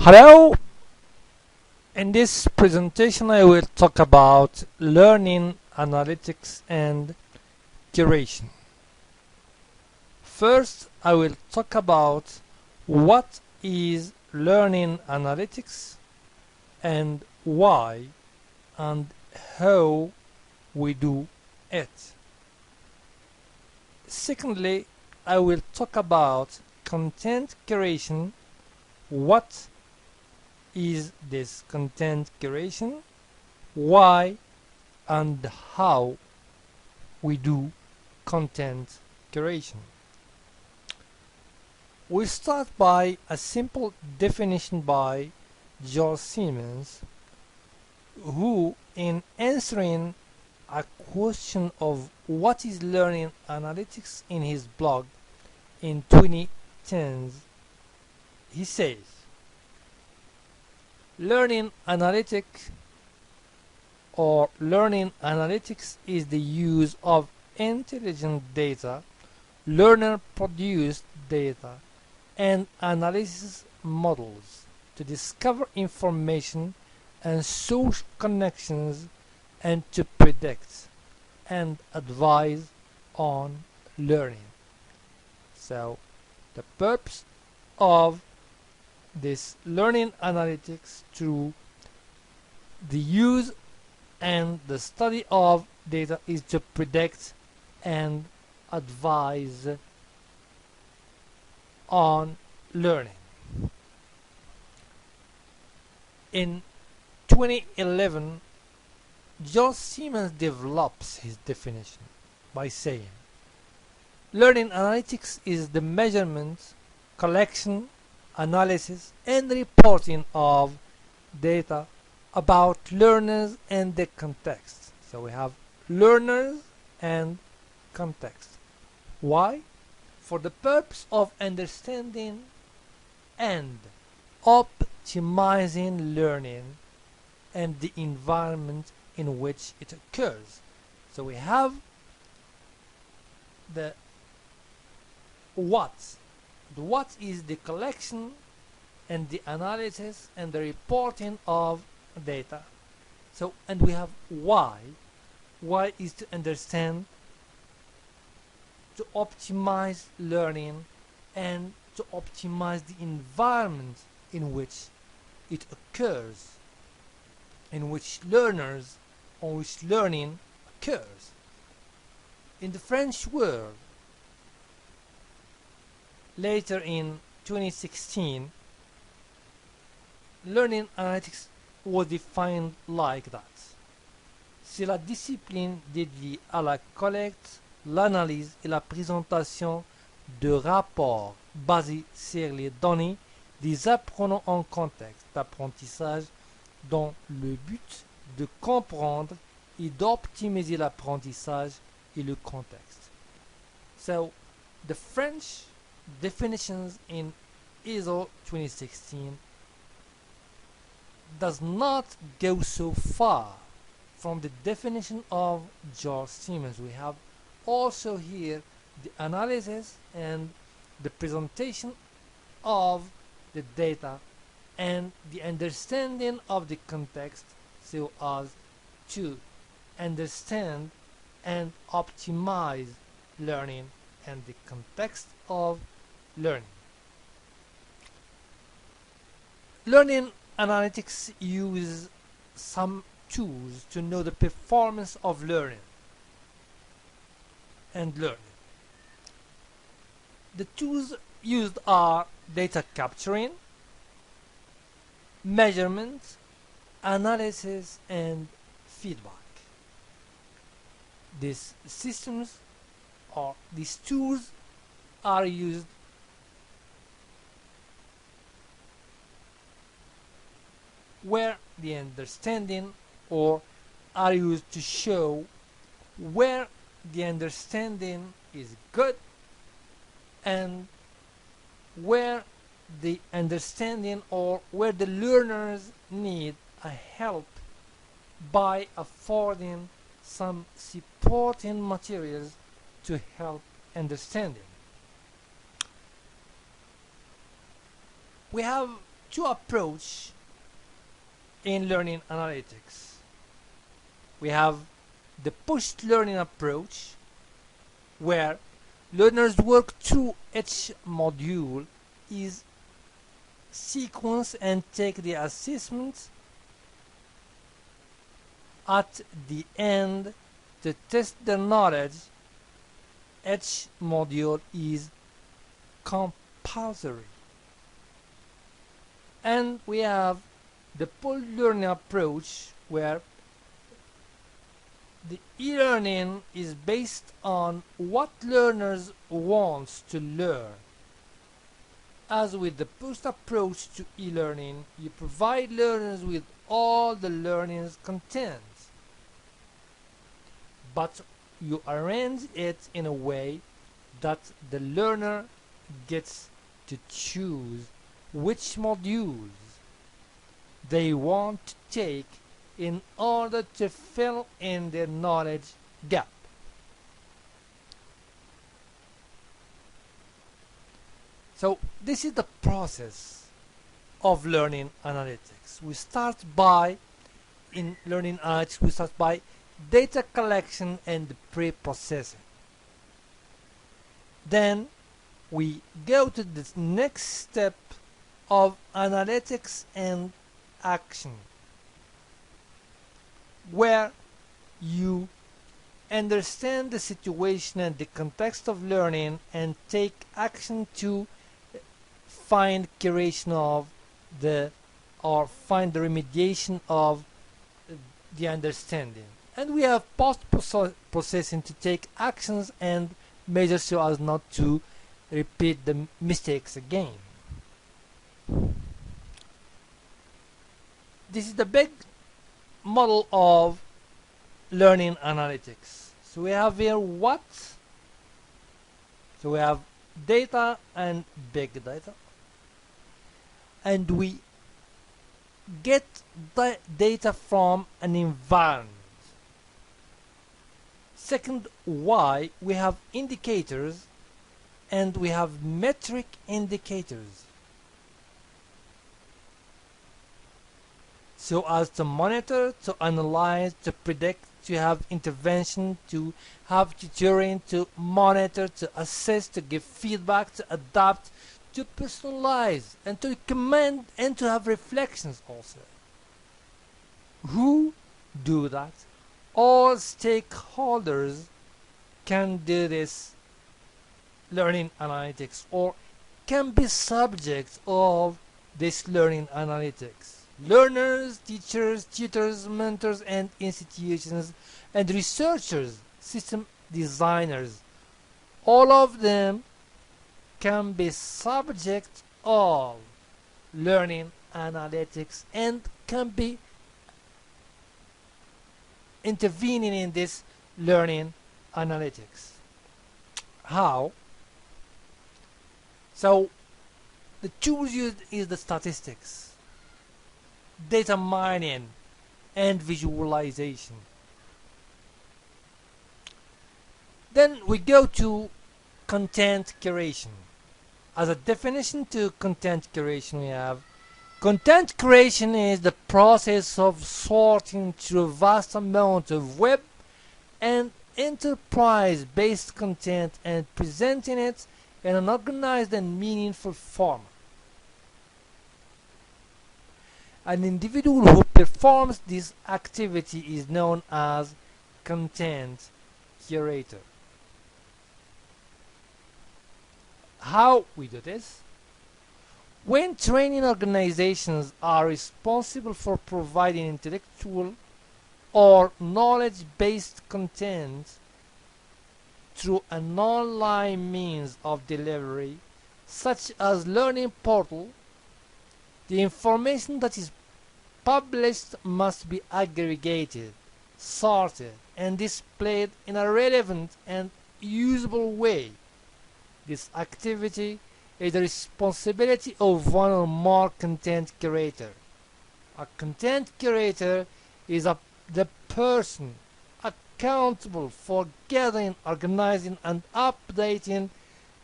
Hello! In this presentation I will talk about learning analytics and curation. First I will talk about what is learning analytics and why and how we do it. Secondly, I will talk about content curation. What is this content curation? Why and how we do content curation? We start by a simple definition by George Siemens, who, in answering a question of what is learning analytics in his blog in 2010, he says, learning analytics is the use of intelligent data, learner-produced data, and analysis models to discover information and social connections and to predict and advise on learning. So the purpose of this learning analytics through the use and the study of data is to predict and advise on learning. In 2011, George Siemens develops his definition by saying, learning analytics is the measurement, collection, analysis, and reporting of data about learners and the context. So we have learners and context. Why? For the purpose of understanding and optimizing learning and the environment in which it occurs. So we have the what. The what is the collection and the analysis and the reporting of data. So, and we have why. Why is to understand, to optimize learning and to optimize the environment in which it occurs, in which learners or which learning occurs. In the French world, later in 2016, learning analytics was defined like that. C'est la discipline dédiée à la collecte, l'analyse et la présentation de rapports basés sur les données des apprenants en contexte d'apprentissage dans le but de comprendre et d'optimiser l'apprentissage et le contexte. So, the French definitions in ISO 2016 does not go so far from the definition of George Siemens. We have also here the analysis and the presentation of the data and the understanding of the context so as to understand and optimize learning and the context of learning. Learning analytics uses some tools to know the performance of learning and learning. The tools used are data capturing, measurement, analysis, and feedback. These systems or these tools are used where the understanding or are used to show where the understanding is good and where the understanding or where the learners need a help by affording some supporting materials to help understanding. We have two approaches in learning analytics. We have the post-learning approach, where learners work through each module is sequence and take the assessment at the end to test their knowledge. Each module is compulsory. And we have the post-learning approach, where the e-learning is based on what learners want to learn. As with the post approach to e-learning, you provide learners with all the learning's content, but you arrange it in a way that the learner gets to choose which modules they want to take in order to fill in their knowledge gap. So this is the process of learning analytics. In learning analytics, we start by data collection and pre-processing. Then we go to the next step of analytics and action, where you understand the situation and the context of learning and take action to find curation of or find the remediation of the understanding. And we have post-processing to take actions and measures so as not to repeat the mistakes again. This is the big model of learning analytics. So we have here what? So we have data and big data. And we get the data from an environment. Second, why? We have indicators and we have metric indicators, so as to monitor, to analyze, to predict, to have intervention, to have tutoring, to monitor, to assess, to give feedback, to adapt, to personalize, and to recommend, and to have reflections also. Who do that? All stakeholders can do this learning analytics, or can be subject of this learning analytics. Learners, teachers, tutors, mentors, and institutions, and researchers, system designers, all of them can be subject of learning analytics and can be intervening in this learning analytics. How? So the tools used is the statistics, data mining, and visualization. Then we go to content curation. As a definition to content curation, we have content curation is the process of sorting through a vast amount of web and enterprise-based content and presenting it in an organized and meaningful format. An individual who performs this activity is known as content curator. How we do this? When training organizations are responsible for providing intellectual or knowledge-based content through an online means of delivery, such as learning portal, the information that is published must be aggregated, sorted, and displayed in a relevant and usable way. This activity is the responsibility of one or more content curator. A content curator is the person accountable for gathering, organizing, and updating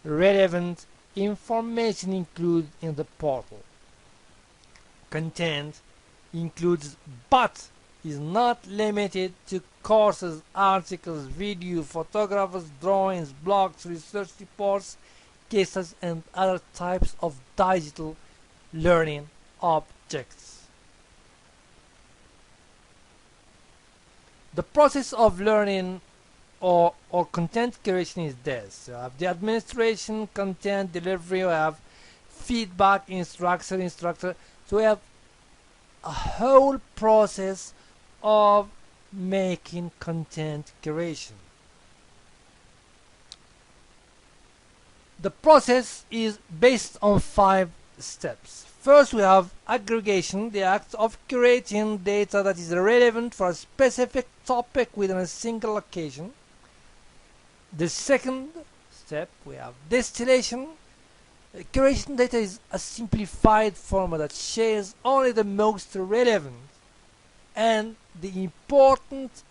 relevant information included in the portal. Content includes but is not limited to courses, articles, video, photographs, drawings, blogs, research reports, cases, and other types of digital learning objects. The process of learning or content curation is this. You have the administration, content delivery, you have feedback, instructor. So we have a whole process of making content curation. The process is based on 5 steps. First, we have aggregation, the act of curating data that is relevant for a specific topic within a single occasion. The second step, we have distillation. Curation data is a simplified format that shares only the most relevant and the important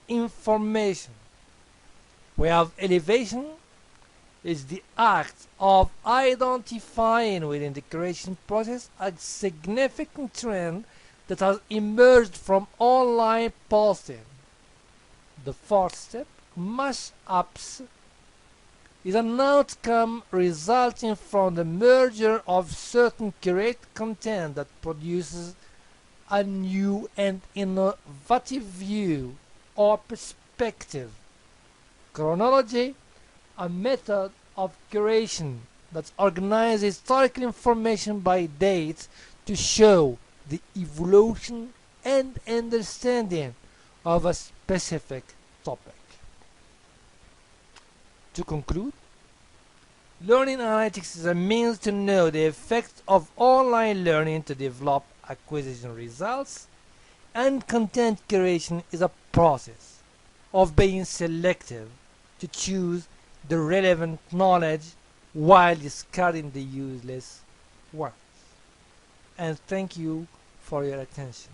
information. We have elevation, is the act of identifying within the curation process a significant trend that has emerged from online posting. The fourth step, mashups, is an outcome resulting from the merger of certain curated content that produces a new and innovative view or perspective. Chronology, a method of curation that organizes historical information by date to show the evolution and understanding of a specific topic. To conclude, learning analytics is a means to know the effect of online learning to develop acquisition results, and content curation is a process of being selective to choose the relevant knowledge while discarding the useless ones. And thank you for your attention.